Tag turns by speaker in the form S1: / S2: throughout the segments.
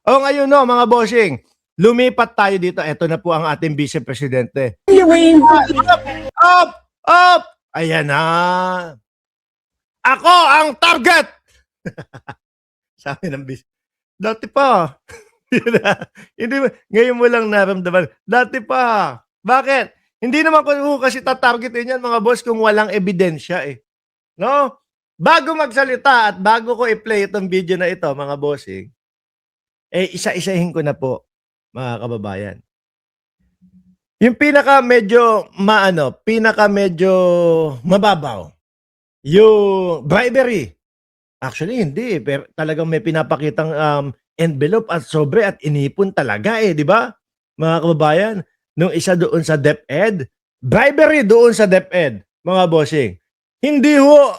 S1: O ngayon no, mga bossing, lumipat tayo dito. Ito na po ang ating Vice Presidente.
S2: Anyway,
S1: Up! Up! Ayan na. Ako ang target! Sabi ng Vice. Dati pa. Hindi, ngayon mo lang naramdaman. Dati pa. Bakit? Hindi naman ko kasi tatargetin yan mga boss kung walang ebidensya eh. No? Bago magsalita at bago ko i-play itong video na ito mga bossing, isa-isahin ko na po mga kababayan. Yung pinaka medyo mababaw. Yung bribery. Actually, hindi. Pero talagang may pinapakitang envelope at sobre at inipon talaga di ba? Mga kababayan, nung isa doon sa DepEd, bribery doon sa DepEd, mga bossing. Hindi ho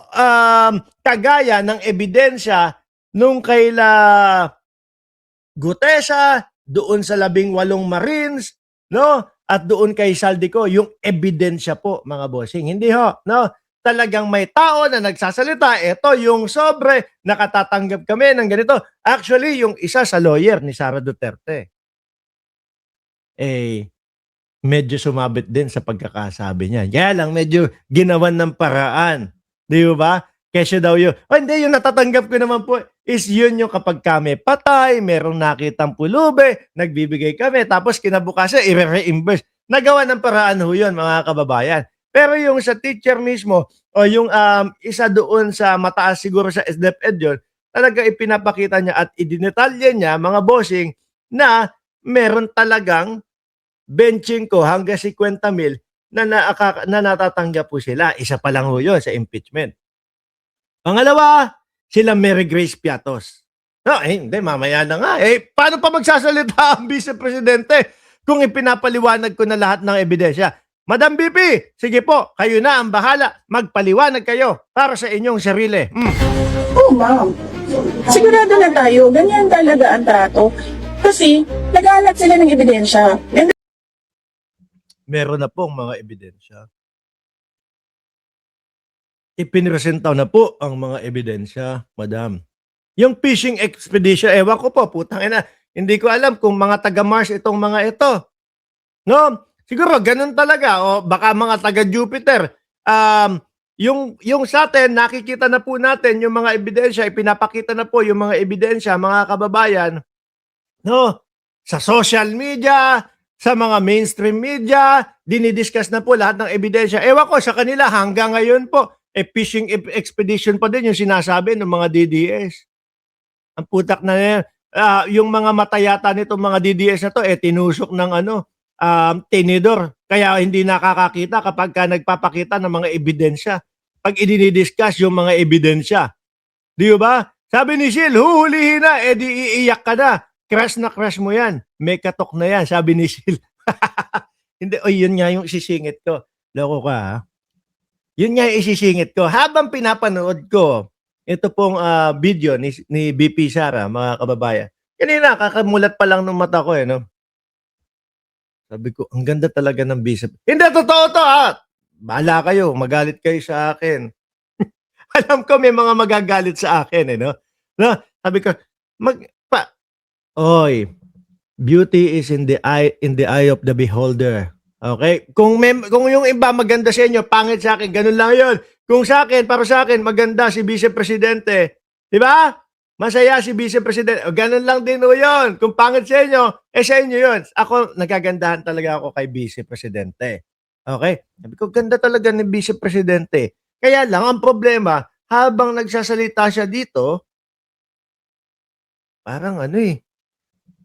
S1: kagaya ng ebidensya nung kaila Gutesa, doon sa 18 Marines, no? At doon kay Saldico, yung ebidensya po, mga bossing. Hindi ho, no? Talagang may tao na nagsasalita, ito yung sobre, nakatatanggap kami ng ganito. Actually, yung isa sa lawyer ni Sara Duterte, medyo sumabit din sa pagkakasabi niya. Kaya lang, medyo ginawan ng paraan. Di ba? Kesyo daw yun. Hindi, yung natatanggap ko naman po is yun yung kapag kami patay, merong nakitang pulube, nagbibigay kami, tapos kinabukasan, i-reimburse. Nagawa ng paraan ho yun, mga kababayan. Pero yung sa teacher mismo, o yung isa doon sa mataas siguro sa SDepEd yun, talaga ipinapakita niya at idinetalye niya, mga bossing, na meron talagang benching ko hanggang 50,000 na natatanggap po sila. Isa pa lang ho yun sa impeachment. Pangalawa, sila Mary Grace Piatos. No, hindi, mamaya na nga. Paano pa magsasalita ang Vice Presidente kung ipinapaliwanag ko na lahat ng ebidensya? Madam BP, sige po, kayo na ang bahala. Magpaliwanag kayo para sa inyong sarili.
S2: oh ma'am, sigurado na tayo, ganyan talaga ang trato. Kasi, naghahanap sila ng ebidensya. And
S1: Meron na pong mga ebidensya. Ipinresentaw na po ang mga ebidensya, madam. Yung fishing expedition, ewan ko po, putang ina, hindi ko alam kung mga taga-Mars itong mga ito. No? Siguro, ganun talaga. O baka mga taga-Jupiter. Yung sa atin, nakikita na po natin yung mga ebidensya, ipinapakita na po yung mga ebidensya, mga kababayan, no? Sa social media, sa mga mainstream media, dinidiscuss na po lahat ng ebidensya. Ewan ko, sa kanila hanggang ngayon po, fishing expedition pa din yung sinasabi ng mga DDS. Ang putak na yan. Yung mga matayata nitong mga DDS na to, tinusok ng tinidor. Kaya hindi nakakakita kapag ka nagpapakita ng mga ebidensya. Pag idinidiscuss yung mga ebidensya. Di ba? Sabi ni Sil, huhulihin na, di iiyak ka na. Crush na crush mo yan. May katok na yan, sabi ni Sil. Hindi, yun nga yung isisingit ko. Loko ka, ha? Yun nga yung isisingit ko. Habang pinapanood ko, ito pong video ni BP Sara, mga kababayan. Kanina, kakamulat pa lang ng mata ko, no? Sabi ko, ang ganda talaga ng bicep. Hindi, totoo to, ha? Bahala kayo, magalit kayo sa akin. Alam ko may mga magagalit sa akin, no? Sabi ko, oy, beauty is in the eye of the beholder. Okay? Kung yung iba maganda sa inyo, pangit sa akin, ganun lang 'yon. Kung sa akin, para sa akin maganda si Vice Presidente, 'di ba? Masaya si Vice Presidente. Ganun lang din 'yon. Kung pangit sa inyo, sa inyo 'yon. Ako nagagandahan talaga ako kay Vice Presidente. Okay? Sabi ko, ganda talaga ni Vice Presidente. Kaya lang ang problema, habang nagsasalita siya dito, parang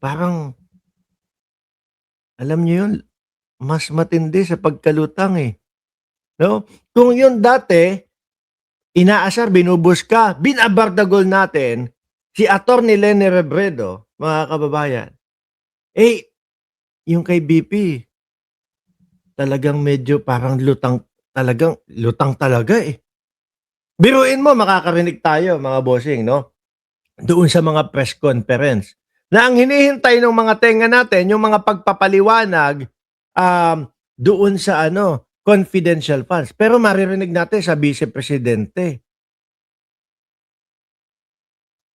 S1: parang alam niyo 'yun, mas matindi sa pagkalutang no? Kung yun dati, inaasar, binubuska, binabardagol natin si Atty. Leni Robredo, mga kababayan. Yung kay BP, talagang medyo parang lutang talaga Biruin mo, makakarinig tayo, mga bossing, no? Doon sa mga press conference na ang hinihintay ng mga tenga natin, yung mga pagpapaliwanag doon sa confidential funds. Pero maririnig natin sa Vice Presidente.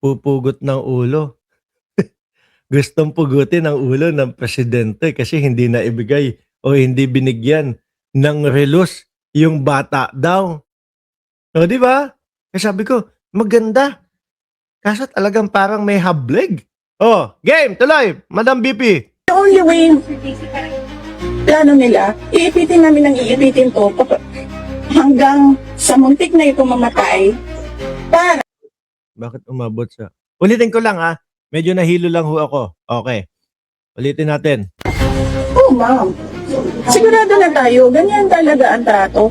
S1: Pupugot ng ulo. gustong pugutin ang ulo ng presidente kasi hindi na ibigay o hindi binigyan ng relos yung bata daw. O, di ba? Eh, sabi ko, maganda. Kaso talagang parang may hablig. Oh, game, tuloy, Madam BP.
S2: The only way, plano nila, iipitin namin ng iipitin to hanggang sa muntik na ito mamatay para
S1: Bakit umabot sa... Ulitin ko lang medyo nahilo lang ho ako. Okay, ulitin natin.
S2: oh ma'am, sigurado na tayo, ganyan talaga ang trato.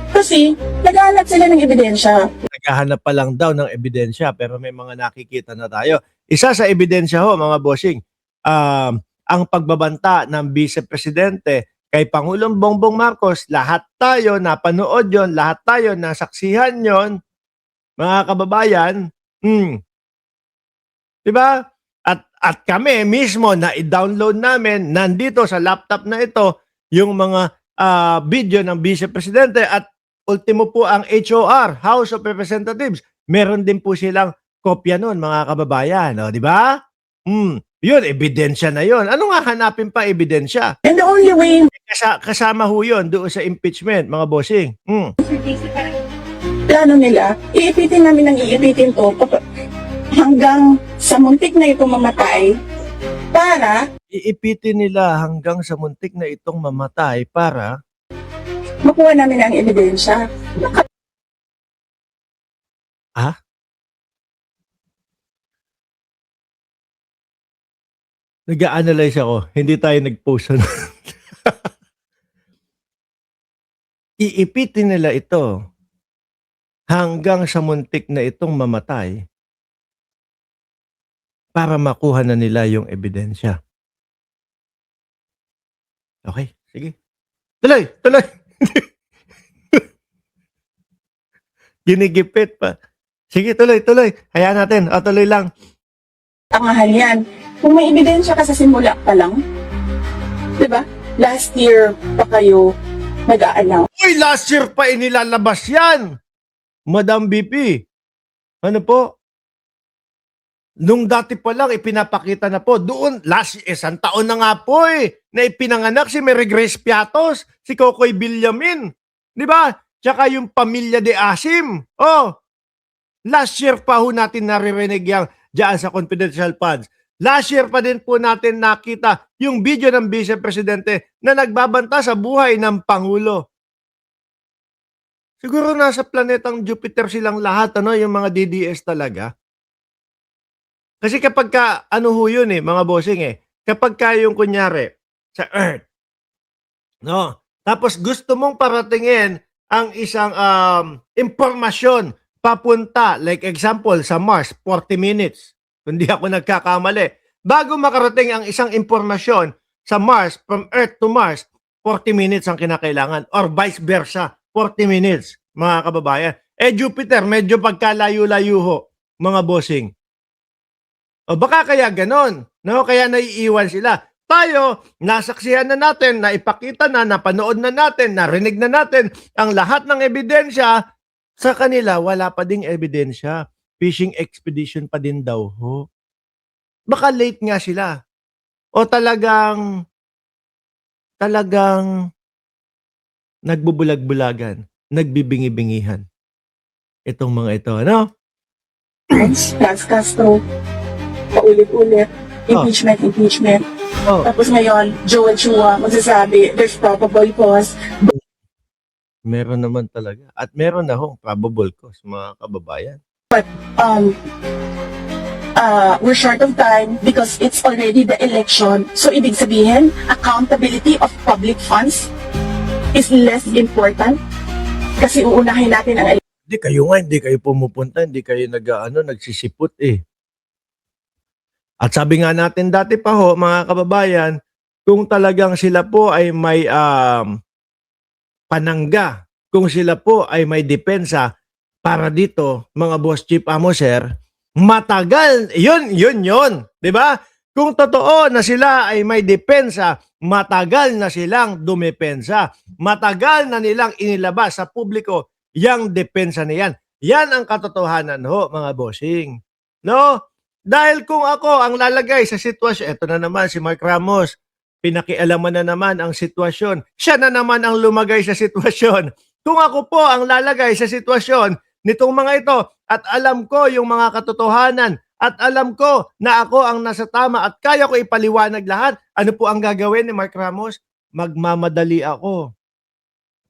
S2: Kasi naghahanap sila ng ebidensya.
S1: Naghahanap pa lang daw ng ebidensya pero may mga nakikita na tayo. Isa sa ebidensya ho, mga bossing, ang pagbabanta ng Vice Presidente kay Pangulong Bongbong Marcos, lahat tayo napanood yon, lahat tayo nasaksihan yon, mga kababayan. Diba? At kami mismo na i-download namin nandito sa laptop na ito yung mga video ng Vice Presidente at ultimo po ang HOR, House of Representatives. Meron din po silang kopya nun, mga kababayan. O, di ba? Yun, ebidensya na yun. Ano nga hanapin pa ebidensya?
S2: And the only way,
S1: Kasama ho yun doon sa impeachment, mga bossing.
S2: plano nila, iipitin namin ng iipitin to hanggang sa muntik na ito mamatay para
S1: Iipitin nila hanggang sa muntik na itong mamatay para...
S2: makuha namin ang ebidensya.
S1: Nag-a-analyze ako. Hindi tayo nag-post. Iipitin nila ito hanggang sa muntik na itong mamatay para makuha na nila yung ebidensya. Okay, sige. Tuloy, tuloy. Ginigipit pa. Sige, tuloy, tuloy. Hayaan natin. Tuloy lang.
S2: Tangahan yan. Kung may ebidensya ka sa simula pa lang, di ba? Last year pa kayo nag-a-announce.
S1: Uy, last year pa inilalabas yan. Madam BP. Ano po? Nung dati pa lang, ipinapakita na po. Doon, isang taon na nga po na ipinanganak si Mary Grace Piatos, si Kokoy Villamin. Di ba? Tsaka yung pamilya de Asim. Last year pa ho natin naririnig yan dyan sa confidential funds. Last year pa din po natin nakita yung video ng Vice Presidente na nagbabanta sa buhay ng Pangulo. Siguro nasa planetang Jupiter silang lahat, yung mga DDS talaga. Kasi kapag ano ho yun mga bossing kapag yung kunyari sa Earth, no? Tapos gusto mong paratingin ang isang impormasyon papunta, like example, sa Mars, 40 minutes. Kung di ako nagkakamali. Bago makarating ang isang impormasyon sa Mars, from Earth to Mars, 40 minutes ang kinakailangan. Or vice versa, 40 minutes, mga kababayan. Jupiter, medyo pagkalayo-layo ho, mga bossing. O baka kaya ganon, no? Kaya naiiwan sila. Tayo, nasaksihan na natin, naipakita na, napanood na natin, narinig na natin ang lahat ng ebidensya. Sa kanila, wala pa ding ebidensya. Fishing expedition pa din daw ho. Baka late nga sila. O talagang nagbubulag-bulagan, nagbibingi-bingihan. Itong mga ito, ano?
S2: Lance Castro, paulit-ulit, impeachment. Tapos ngayon, Joel Chua magsasabi, there's probable cause.
S1: Meron naman talaga. At meron na hong probable cause, mga kababayan.
S2: But we're short of time because it's already the election. So ibig sabihin, accountability of public funds is less important kasi uunahin natin ang election.
S1: Hindi kayo pumupunta, hindi kayo nagsisipot At sabi nga natin dati pa ho, mga kababayan, kung talagang sila po ay may panangga, kung sila po ay may depensa para dito, mga boss chief amo sir, matagal, yun, 'di ba? Kung totoo na sila ay may depensa, matagal na silang dumepensa. Matagal na nilang inilabas sa publiko yang depensa na yan. Yan ang katotohanan ho, mga bossing. No? Dahil kung ako ang lalagay sa sitwasyon, eto na naman si Mark Ramos, pinakialaman na naman ang sitwasyon. Siya na naman ang lumagay sa sitwasyon. Kung ako po ang lalagay sa sitwasyon nitong mga ito at alam ko yung mga katotohanan at alam ko na ako ang nasa tama at kaya ko ipaliwanag lahat, ano po ang gagawin ni Mark Ramos? Magmamadali ako.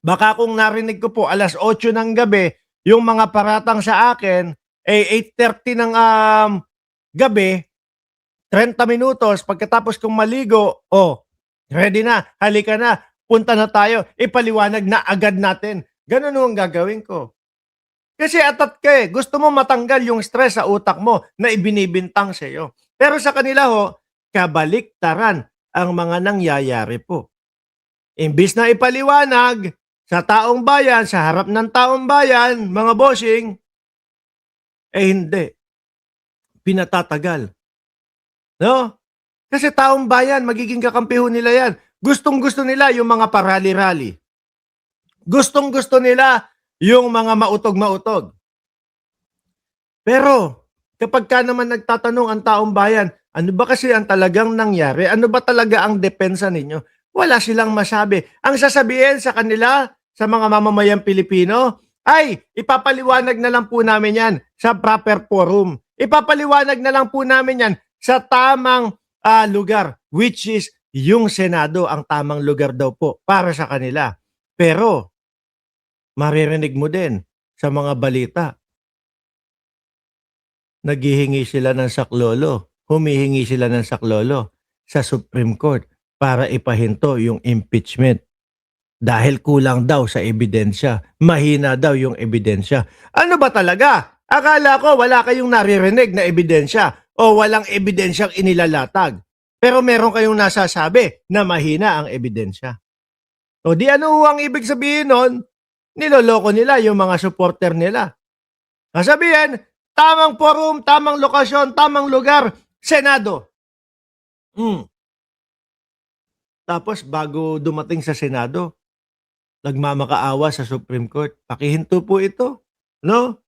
S1: Baka kung narinig ko po alas 8 ng gabi, yung mga paratang sa akin, 8:30 ng gabi, 30 minutos, pagkatapos kong maligo, ready na, halika na, punta na tayo, ipaliwanag na agad natin. Ganun ang gagawin ko. Kasi atat ka gusto mo matanggal yung stress sa utak mo na ibinibintang sa iyo. Pero sa kanila kabaliktaran ang mga nangyayari po. Imbis na ipaliwanag sa taong bayan, sa harap ng taong bayan, mga bossing, hindi. Pinatatagal. No? Kasi taong bayan, magiging kakampiho nila yan. Gustong-gusto nila yung mga parali-rally. Gustong-gusto nila yung mga mautog-mautog. Pero, kapag ka naman nagtatanong ang taong bayan, ano ba kasi ang talagang nangyari? Ano ba talaga ang depensa ninyo? Wala silang masabi. Ang sasabihin sa kanila, sa mga mamamayang Pilipino, ay ipapaliwanag na lang po namin yan sa proper forum. Ipapaliwanag na lang po namin yan sa tamang lugar, which is yung Senado ang tamang lugar daw po para sa kanila. Pero, maririnig mo din sa mga balita, naghihingi sila ng saklolo, humihingi sila ng saklolo sa Supreme Court para ipahinto yung impeachment. Dahil kulang daw sa ebidensya, mahina daw yung ebidensya. Ano ba talaga? Akala ko wala kayong naririnig na ebidensya o walang ebidensyang inilalatag. Pero meron kayong nasasabi na mahina ang ebidensya. O di ano ang ibig sabihin nun? Niloloko nila yung mga supporter nila. Kasabihin, tamang forum, tamang lokasyon, tamang lugar, Senado. Tapos bago dumating sa Senado, nagmamakaawa sa Supreme Court. Pakihinto po ito. No?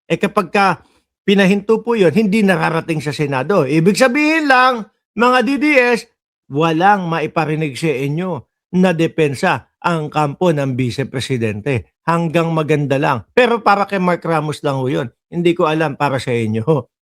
S1: Kapag pinahinto po yun, hindi nararating sa Senado. Ibig sabihin lang, mga DDS, walang maiparinig sa inyo na depensa ang kampo ng Vice Presidente. Hanggang maganda lang. Pero para kay Mark Ramos lang ho yun. Hindi ko alam para sa inyo.